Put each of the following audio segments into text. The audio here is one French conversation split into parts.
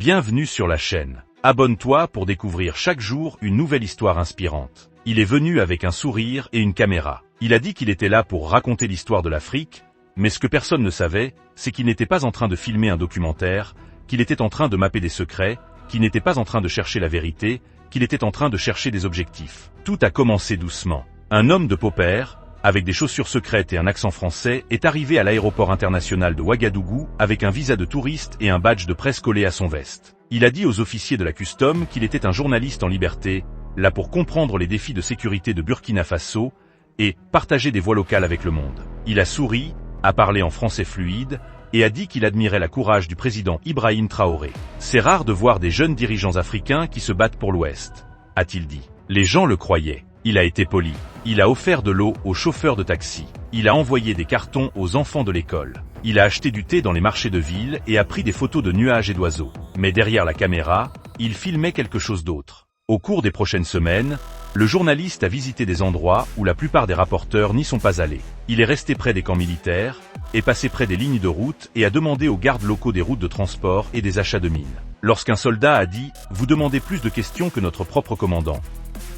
Bienvenue sur la chaîne. Abonne-toi pour découvrir chaque jour une nouvelle histoire inspirante. Il est venu avec un sourire et une caméra. Il a dit qu'il était là pour raconter l'histoire de l'Afrique, mais ce que personne ne savait, c'est qu'il n'était pas en train de filmer un documentaire, qu'il était en train de mapper des secrets, qu'il n'était pas en train de chercher la vérité, qu'il était en train de chercher des objectifs. Tout a commencé doucement. Un homme de peau paire, avec des chaussures secrètes et un accent français, est arrivé à l'aéroport international de Ouagadougou avec un visa de touriste et un badge de presse collé à son veste. Il a dit aux officiers de la custom qu'il était un journaliste en liberté, là pour comprendre les défis de sécurité de Burkina Faso et partager des voix locales avec le monde. Il a souri, a parlé en français fluide et a dit qu'il admirait le courage du président Ibrahim Traoré. C'est rare de voir des jeunes dirigeants africains qui se battent pour l'Ouest, a-t-il dit. Les gens le croyaient. Il a été poli. Il a offert de l'eau aux chauffeurs de taxi. Il a envoyé des cartons aux enfants de l'école. Il a acheté du thé dans les marchés de ville et a pris des photos de nuages et d'oiseaux. Mais derrière la caméra, il filmait quelque chose d'autre. Au cours des prochaines semaines, le journaliste a visité des endroits où la plupart des rapporteurs n'y sont pas allés. Il est resté près des camps militaires, est passé près des lignes de route et a demandé aux gardes locaux des routes de transport et des achats de mines. Lorsqu'un soldat a dit « Vous demandez plus de questions que notre propre commandant »,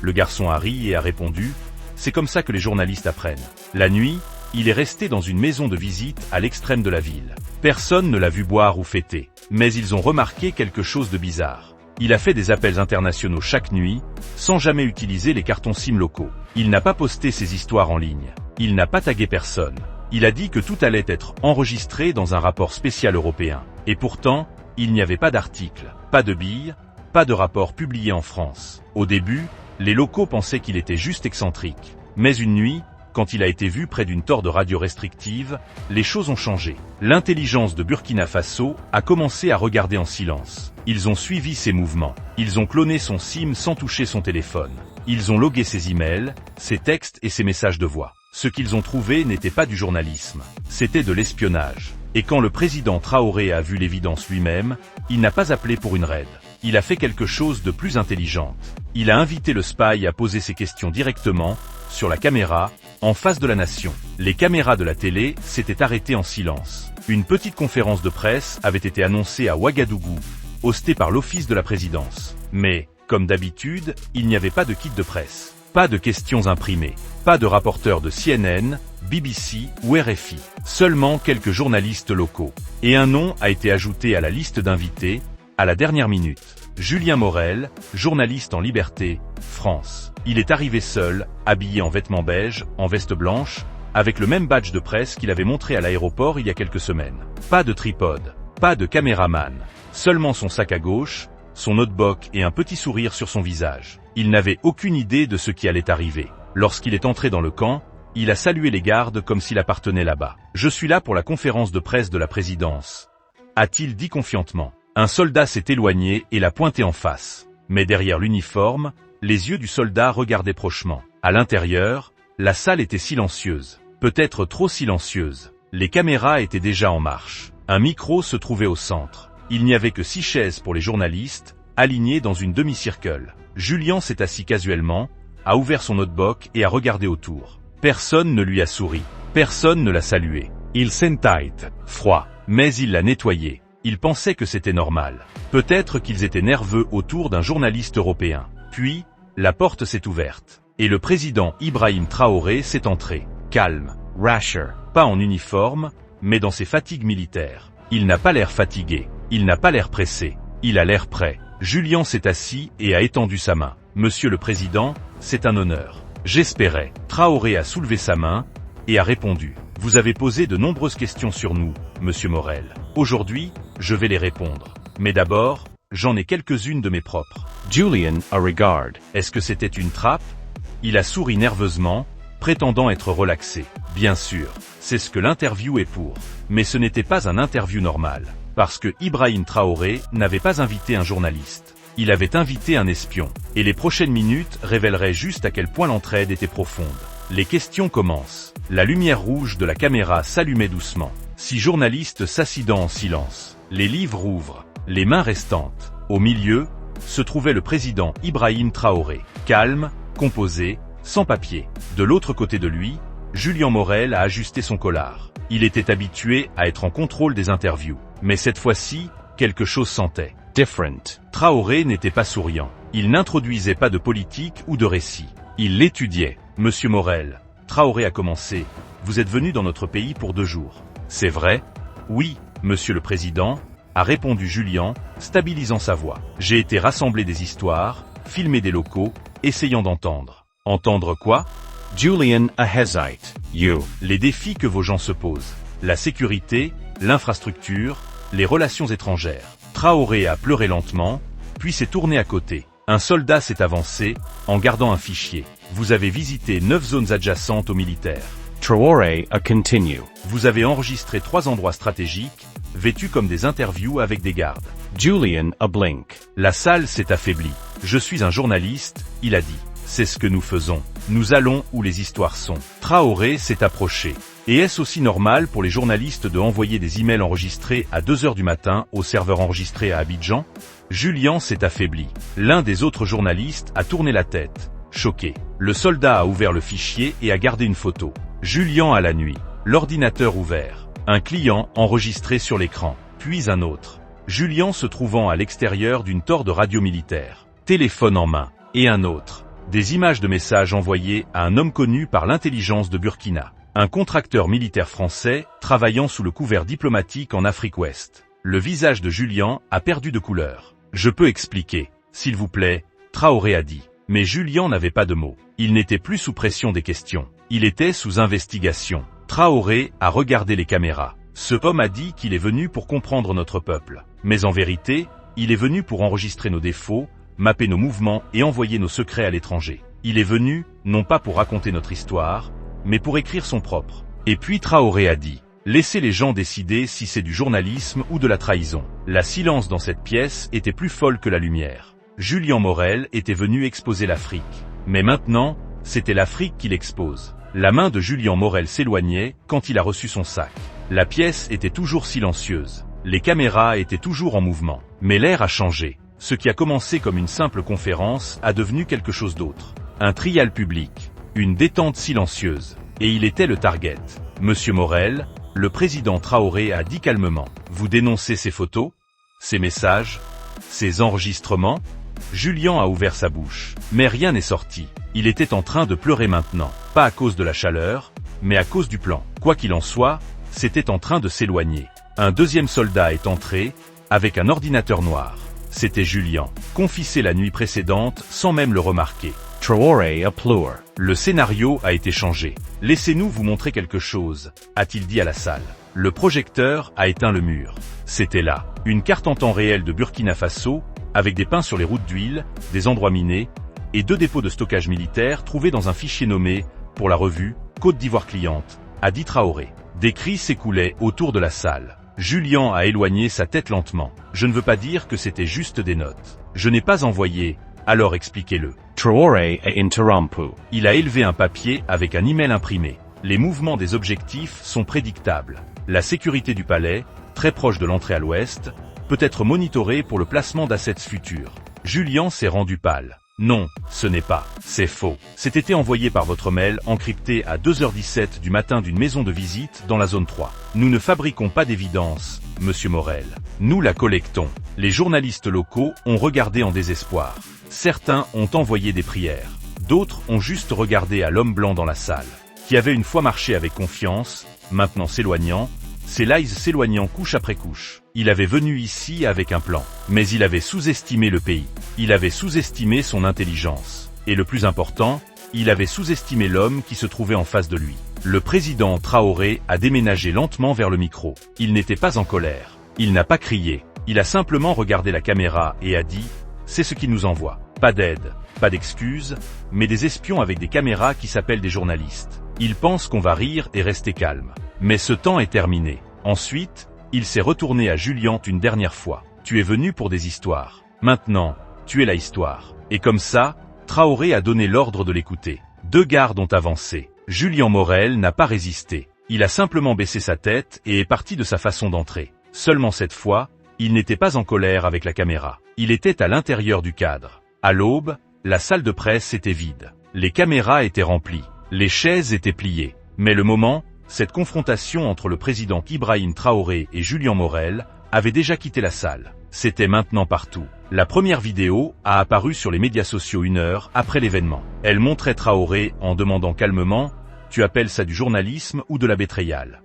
le garçon a ri et a répondu « C'est comme ça que les journalistes apprennent ». La nuit, il est resté dans une maison de visite à l'extrême de la ville. Personne ne l'a vu boire ou fêter, mais ils ont remarqué quelque chose de bizarre. Il a fait des appels internationaux chaque nuit, sans jamais utiliser les cartons SIM locaux. Il n'a pas posté ses histoires en ligne. Il n'a pas tagué personne. Il a dit que tout allait être enregistré dans un rapport spécial européen. Et pourtant, il n'y avait pas d'article, pas de billes, pas de rapport publié en France. Au début, les locaux pensaient qu'il était juste excentrique. Mais une nuit, quand il a été vu près d'une torde radio restrictive, les choses ont changé. L'intelligence de Burkina Faso a commencé à regarder en silence. Ils ont suivi ses mouvements. Ils ont cloné son SIM sans toucher son téléphone. Ils ont logué ses emails, ses textes et ses messages de voix. Ce qu'ils ont trouvé n'était pas du journalisme, c'était de l'espionnage. Et quand le président Traoré a vu l'évidence lui-même, il n'a pas appelé pour une raid. Il a fait quelque chose de plus intelligent. Il a invité le spy à poser ses questions directement, sur la caméra, en face de la nation. Les caméras de la télé s'étaient arrêtées en silence. Une petite conférence de presse avait été annoncée à Ouagadougou, hostée par l'office de la présidence. Mais, comme d'habitude, il n'y avait pas de kit de presse. Pas de questions imprimées. Pas de rapporteurs de CNN, BBC ou RFI. Seulement quelques journalistes locaux. Et un nom a été ajouté à la liste d'invités, à la dernière minute. Julien Morel, journaliste en liberté, France. Il est arrivé seul, habillé en vêtements beige, en veste blanche, avec le même badge de presse qu'il avait montré à l'aéroport il y a quelques semaines. Pas de tripode, pas de caméraman. Seulement son sac à gauche, son notebook et un petit sourire sur son visage. Il n'avait aucune idée de ce qui allait arriver. Lorsqu'il est entré dans le camp, il a salué les gardes comme s'il appartenait là-bas. « Je suis là pour la conférence de presse de la présidence », a-t-il dit confiantement. Un soldat s'est éloigné et l'a pointé en face. Mais derrière l'uniforme, les yeux du soldat regardaient prochement. À l'intérieur, la salle était silencieuse. Peut-être trop silencieuse. Les caméras étaient déjà en marche. Un micro se trouvait au centre. Il n'y avait que 6 chaises pour les journalistes, alignées dans une demi-cercle. Julien s'est assis casuellement, a ouvert son notebook et a regardé autour. Personne ne lui a souri. Personne ne l'a salué. Il sentait froid, mais il l'a nettoyé. Il pensait que c'était normal. Peut-être qu'ils étaient nerveux autour d'un journaliste européen. Puis, la porte s'est ouverte. Et le président Ibrahim Traoré s'est entré. Calme, rasher, pas en uniforme, mais dans ses fatigues militaires. Il n'a pas l'air fatigué. Il n'a pas l'air pressé. Il a l'air prêt. Julien s'est assis et a étendu sa main. Monsieur le Président, c'est un honneur. J'espérais. Traoré a soulevé sa main et a répondu. Vous avez posé de nombreuses questions sur nous, Monsieur Morel. Aujourd'hui, je vais les répondre. Mais d'abord, j'en ai quelques-unes de mes propres. Julian a regard. Est-ce que c'était une trappe? Il a souri nerveusement, prétendant être relaxé. Bien sûr, c'est ce que l'interview est pour. Mais ce n'était pas un interview normal. Parce que Ibrahim Traoré n'avait pas invité un journaliste. Il avait invité un espion. Et les prochaines minutes révéleraient juste à quel point l'entraide était profonde. Les questions commencent. La lumière rouge de la caméra s'allumait doucement. 6 journalistes s'assidant en silence. Les livres ouvrent. Les mains restantes. Au milieu, se trouvait le président Ibrahim Traoré. Calme, composé, sans papier. De l'autre côté de lui, Julien Morel a ajusté son collard. Il était habitué à être en contrôle des interviews. Mais cette fois-ci, quelque chose sentait. different. Traoré n'était pas souriant. Il n'introduisait pas de politique ou de récit. Il l'étudiait. Monsieur Morel, Traoré a commencé. Vous êtes venu dans notre pays pour 2 jours. C'est vrai? Oui, monsieur le président, a répondu Julien, stabilisant sa voix. J'ai été rassembler des histoires, filmer des locaux, essayant d'entendre. Entendre quoi? Julian a hesite. You. Les défis que vos gens se posent. La sécurité, l'infrastructure, les relations étrangères. Traoré a pleuré lentement, puis s'est tourné à côté. Un soldat s'est avancé, en gardant un fichier. Vous avez visité 9 zones adjacentes aux militaires. Traoré a continue. Vous avez enregistré 3 endroits stratégiques, vêtus comme des interviews avec des gardes. Julian a blink. La salle s'est affaiblie. Je suis un journaliste, il a dit. C'est ce que nous faisons. Nous allons où les histoires sont. Traoré s'est approché. Et est-ce aussi normal pour les journalistes de envoyer des emails enregistrés à 2 heures du matin au serveur enregistré à Abidjan? Julien s'est affaibli. L'un des autres journalistes a tourné la tête, choqué. Le soldat a ouvert le fichier et a gardé une photo. Julien à la nuit. L'ordinateur ouvert. Un client enregistré sur l'écran. Puis un autre. Julien se trouvant à l'extérieur d'une tour de radio militaire. Téléphone en main. Et un autre. Des images de messages envoyés à un homme connu par l'intelligence de Burkina. Un contracteur militaire français travaillant sous le couvert diplomatique en Afrique Ouest. Le visage de Julien a perdu de couleur. Je peux expliquer, s'il vous plaît, Traoré a dit. Mais Julien n'avait pas de mots. Il n'était plus sous pression des questions. Il était sous investigation. Traoré a regardé les caméras. Ce homme a dit qu'il est venu pour comprendre notre peuple. Mais en vérité, il est venu pour enregistrer nos défauts, mapper nos mouvements et envoyer nos secrets à l'étranger. Il est venu, non pas pour raconter notre histoire, mais pour écrire son propre. Et puis Traoré a dit, laissez les gens décider si c'est du journalisme ou de la trahison. La silence dans cette pièce était plus folle que la lumière. Julien Morel était venu exposer l'Afrique. Mais maintenant, c'était l'Afrique qu'il expose. La main de Julien Morel s'éloignait quand il a reçu son sac. La pièce était toujours silencieuse. Les caméras étaient toujours en mouvement. Mais l'air a changé. Ce qui a commencé comme une simple conférence a devenu quelque chose d'autre. Un trial public. Une détente silencieuse. Et il était le target. Monsieur Morel, le président Traoré a dit calmement. Vous dénoncez ces photos? Ces messages? Ces enregistrements? Julien a ouvert sa bouche. Mais rien n'est sorti. Il était en train de pleurer maintenant. Pas à cause de la chaleur, mais à cause du plan. Quoi qu'il en soit, c'était en train de s'éloigner. Un deuxième soldat est entré, avec un ordinateur noir. C'était Julien, confisqué la nuit précédente sans même le remarquer. Traoré a pleure. Le scénario a été changé. Laissez-nous vous montrer quelque chose, a-t-il dit à la salle. Le projecteur a éteint le mur. C'était là, une carte en temps réel de Burkina Faso, avec des pins sur les routes d'huile, des endroits minés, et 2 dépôts de stockage militaire trouvés dans un fichier nommé, pour la revue, Côte d'Ivoire cliente, a dit Traoré. Des cris s'écoulaient autour de la salle. Julien a éloigné sa tête lentement. Je ne veux pas dire que c'était juste des notes. Je n'ai pas envoyé, alors expliquez-le. Traoré a interrompu. Il a élevé un papier avec un email imprimé. Les mouvements des objectifs sont prédictables. La sécurité du palais, très proche de l'entrée à l'ouest, peut être monitorée pour le placement d'assets futurs. Julien s'est rendu pâle. Non, ce n'est pas. C'est faux. C'était envoyé par votre mail encrypté à 2h17 du matin d'une maison de visite dans la zone 3. Nous ne fabriquons pas d'évidence, monsieur Morel. Nous la collectons. Les journalistes locaux ont regardé en désespoir. Certains ont envoyé des prières. D'autres ont juste regardé à l'homme blanc dans la salle, qui avait une fois marché avec confiance, maintenant s'éloignant, ses lies s'éloignant couche après couche. Il avait venu ici avec un plan, mais il avait sous-estimé le pays. Il avait sous-estimé son intelligence. Et le plus important, il avait sous-estimé l'homme qui se trouvait en face de lui. Le président Traoré a déménagé lentement vers le micro. Il n'était pas en colère. Il n'a pas crié. Il a simplement regardé la caméra et a dit « C'est ce qu'il nous envoie. Pas d'aide, pas d'excuses, mais des espions avec des caméras qui s'appellent des journalistes. Ils pensent qu'on va rire et rester calme. Mais ce temps est terminé. » Ensuite, il s'est retourné à Julien une dernière fois. « Tu es venu pour des histoires. Maintenant, tu es la histoire. » Et comme ça, Traoré a donné l'ordre de l'écouter. 2 gardes ont avancé. Julien Morel n'a pas résisté. Il a simplement baissé sa tête et est parti de sa façon d'entrer. Seulement cette fois, il n'était pas en colère avec la caméra. Il était à l'intérieur du cadre. À l'aube, la salle de presse était vide. Les caméras étaient remplies. Les chaises étaient pliées. Mais le moment, cette confrontation entre le président Ibrahim Traoré et Julien Morel avait déjà quitté la salle. c'était maintenant partout. La première vidéo a apparu sur les médias sociaux 1 heure après l'événement. Elle montrait Traoré en demandant calmement « Tu appelles ça du journalisme ou de la bétrayale ?»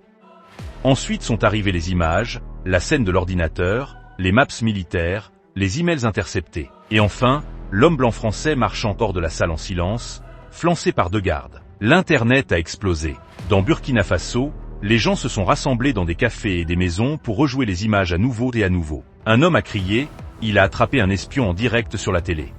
Ensuite sont arrivées les images, la scène de l'ordinateur, les maps militaires, les emails interceptés. Et enfin, l'homme blanc français marchant hors de la salle en silence, flancé par 2 gardes. L'Internet a explosé. Dans Burkina Faso, les gens se sont rassemblés dans des cafés et des maisons pour rejouer les images à nouveau et à nouveau. Un homme a crié « Il a attrapé un espion en direct sur la télé ».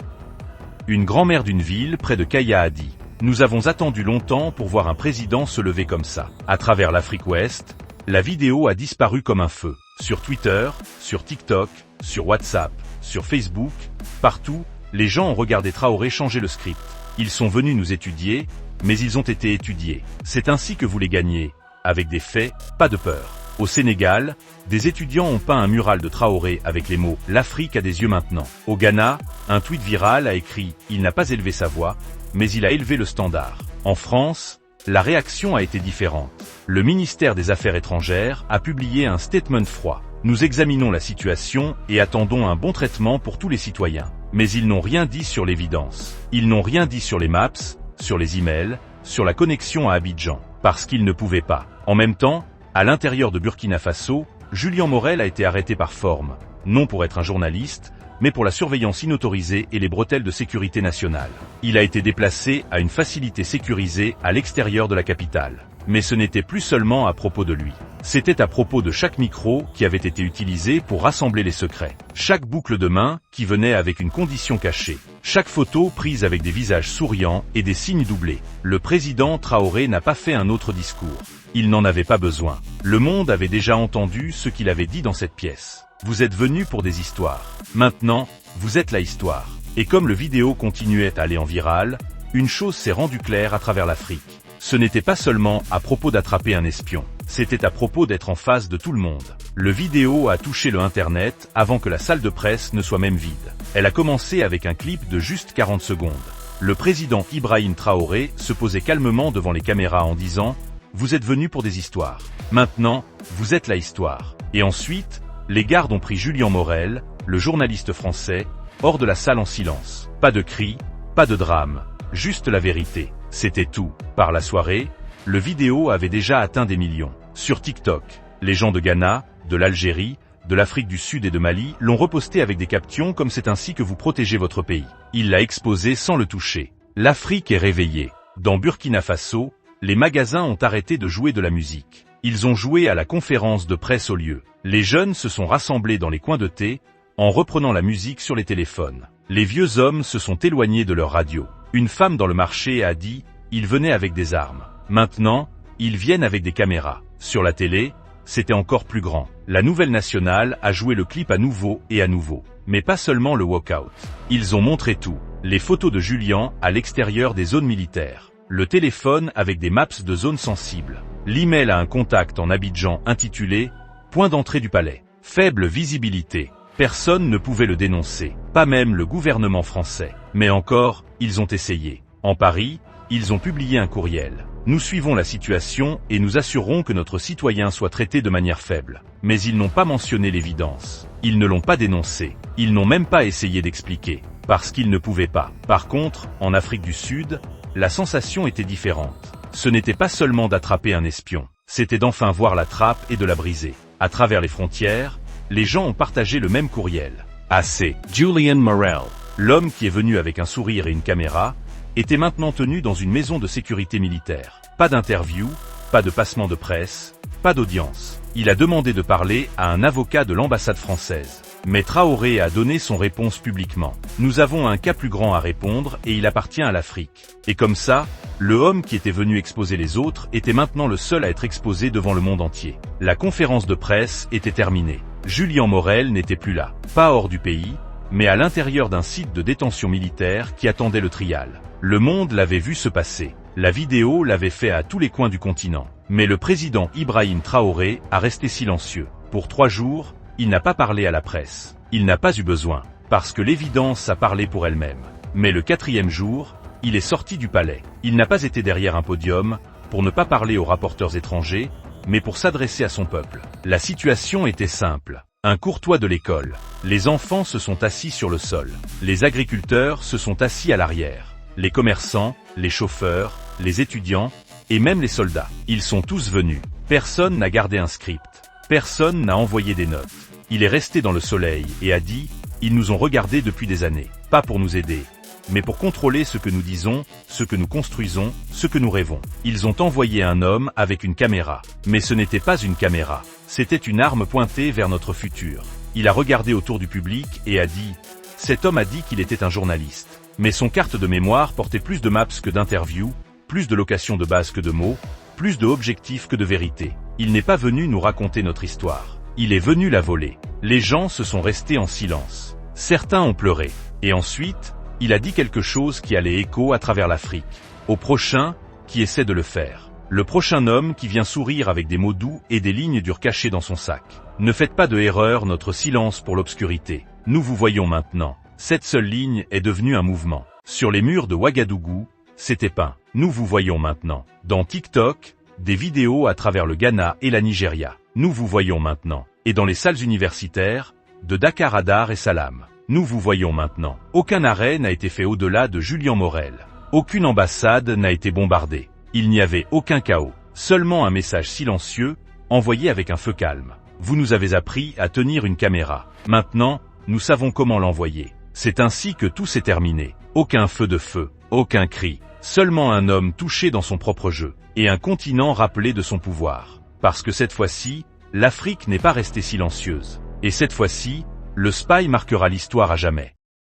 Une grand-mère d'une ville près de Kaya a dit « Nous avons attendu longtemps pour voir un président se lever comme ça ». À travers l'Afrique ouest, la vidéo a disparu comme un feu. Sur Twitter, sur TikTok, sur WhatsApp, sur Facebook, partout, les gens ont regardé Traoré changer le script. Ils sont venus nous étudier, mais ils ont été étudiés. C'est ainsi que vous les gagnez. Avec des faits, pas de peur. Au Sénégal, des étudiants ont peint un mural de Traoré avec les mots « L'Afrique a des yeux maintenant ». Au Ghana, un tweet viral a écrit « Il n'a pas élevé sa voix, mais il a élevé le standard ». En France, la réaction a été différente. Le ministère des Affaires étrangères a publié un statement froid. Nous examinons la situation et attendons un bon traitement pour tous les citoyens. Mais ils n'ont rien dit sur l'évidence. Ils n'ont rien dit sur les maps, sur les emails, sur la connexion à Abidjan. Parce qu'ils ne pouvaient pas. En même temps, à l'intérieur de Burkina Faso, Julien Morel a été arrêté par forme, non pour être un journaliste, mais pour la surveillance inautorisée et les bretelles de sécurité nationale. Il a été déplacé à une facilité sécurisée à l'extérieur de la capitale. Mais ce n'était plus seulement à propos de lui. C'était à propos de chaque micro qui avait été utilisé pour rassembler les secrets. Chaque boucle de main qui venait avec une condition cachée. Chaque photo prise avec des visages souriants et des signes doublés. Le président Traoré n'a pas fait un autre discours. Il n'en avait pas besoin. Le monde avait déjà entendu ce qu'il avait dit dans cette pièce. Vous êtes venus pour des histoires. Maintenant, vous êtes la histoire. Et comme le vidéo continuait à aller en viral, une chose s'est rendue claire à travers l'Afrique. Ce n'était pas seulement à propos d'attraper un espion, c'était à propos d'être en face de tout le monde. Le vidéo a touché le Internet avant que la salle de presse ne soit même vide. Elle a commencé avec un clip de juste 40 secondes. Le président Ibrahim Traoré se posait calmement devant les caméras en disant « Vous êtes venus pour des histoires. Maintenant, vous êtes la histoire ». Et ensuite, les gardes ont pris Julien Morel, le journaliste français, hors de la salle en silence. Pas de cris, pas de drame, juste la vérité. C'était tout. Par la soirée, le vidéo avait déjà atteint des millions. Sur TikTok, les gens de Ghana, de l'Algérie, de l'Afrique du Sud et de Mali l'ont reposté avec des captions comme c'est ainsi que vous protégez votre pays. Il l'a exposé sans le toucher. L'Afrique est réveillée. Dans Burkina Faso, les magasins ont arrêté de jouer de la musique. Ils ont joué à la conférence de presse au lieu. Les jeunes se sont rassemblés dans les coins de thé, en reprenant la musique sur les téléphones. Les vieux hommes se sont éloignés de leur radio. Une femme dans le marché a dit « Ils venaient avec des armes. Maintenant, ils viennent avec des caméras. » Sur la télé, c'était encore plus grand. La Nouvelle Nationale a joué le clip à nouveau et à nouveau. Mais pas seulement le walkout. Ils ont montré tout. Les photos de Julien à l'extérieur des zones militaires. Le téléphone avec des maps de zones sensibles. L'email à un contact en Abidjan intitulé « Point d'entrée du palais ». Faible visibilité. Personne ne pouvait le dénoncer. Pas même le gouvernement français. Mais encore, ils ont essayé. En Paris, ils ont publié un courriel. Nous suivons la situation et nous assurons que notre citoyen soit traité de manière faible. Mais ils n'ont pas mentionné l'évidence. Ils ne l'ont pas dénoncé. Ils n'ont même pas essayé d'expliquer. Parce qu'ils ne pouvaient pas. Par contre, en Afrique du Sud, la sensation était différente. Ce n'était pas seulement d'attraper un espion. C'était d'enfin voir la trappe et de la briser. À travers les frontières, les gens ont partagé le même courriel. AC. Julien Morel. L'homme qui est venu avec un sourire et une caméra, était maintenant tenu dans une maison de sécurité militaire. Pas d'interview, pas de passement de presse, pas d'audience. Il a demandé de parler à un avocat de l'ambassade française. Mais Traoré a donné son réponse publiquement. Nous avons un cas plus grand à répondre et il appartient à l'Afrique. Et comme ça, le homme qui était venu exposer les autres était maintenant le seul à être exposé devant le monde entier. La conférence de presse était terminée. Julien Morel n'était plus là. Pas hors du pays, mais à l'intérieur d'un site de détention militaire qui attendait le trial. Le monde l'avait vu se passer. La vidéo l'avait fait à tous les coins du continent. Mais le président Ibrahim Traoré a resté silencieux. Pour 3 jours, il n'a pas parlé à la presse. Il n'a pas eu besoin, parce que l'évidence a parlé pour elle-même. Mais le 4e jour, il est sorti du palais. Il n'a pas été derrière un podium, pour ne pas parler aux rapporteurs étrangers, mais pour s'adresser à son peuple. La situation était simple. Un courtois de l'école. Les enfants se sont assis sur le sol. Les agriculteurs se sont assis à l'arrière. Les commerçants, les chauffeurs, les étudiants, et même les soldats. Ils sont tous venus. Personne n'a gardé un script. Personne n'a envoyé des notes. Il est resté dans le soleil et a dit « Ils nous ont regardés depuis des années. Pas pour nous aider, mais pour contrôler ce que nous disons, ce que nous construisons, ce que nous rêvons. » Ils ont envoyé un homme avec une caméra. Mais ce n'était pas une caméra. C'était une arme pointée vers notre futur. Il a regardé autour du public et a dit « Cet homme a dit qu'il était un journaliste. » Mais son carte de mémoire portait plus de maps que d'interviews, plus de location de base que de mots, plus de objectifs que de vérité. Il n'est pas venu nous raconter notre histoire. Il est venu la voler. Les gens se sont restés en silence. Certains ont pleuré. Et ensuite, il a dit quelque chose qui allait écho à travers l'Afrique. Au prochain, qui essaie de le faire. Le prochain homme qui vient sourire avec des mots doux et des lignes dures cachées dans son sac. Ne faites pas de erreur, notre silence pour l'obscurité. Nous vous voyons maintenant. Cette seule ligne est devenue un mouvement. Sur les murs de Ouagadougou, c'était peint. Nous vous voyons maintenant. Dans TikTok, des vidéos à travers le Ghana et la Nigeria. Nous vous voyons maintenant. Et dans les salles universitaires, de Dakar à Dar es Salaam. Nous vous voyons maintenant. Aucun arrêt n'a été fait au-delà de Julian Morel. Aucune ambassade n'a été bombardée. Il n'y avait aucun chaos. Seulement un message silencieux, envoyé avec un feu calme. Vous nous avez appris à tenir une caméra. Maintenant, nous savons comment l'envoyer. C'est ainsi que tout s'est terminé. Aucun feu de feu, aucun cri. Seulement un homme touché dans son propre jeu. Et un continent rappelé de son pouvoir. Parce que cette fois-ci, l'Afrique n'est pas restée silencieuse. Et cette fois-ci, le spy marquera l'histoire à jamais.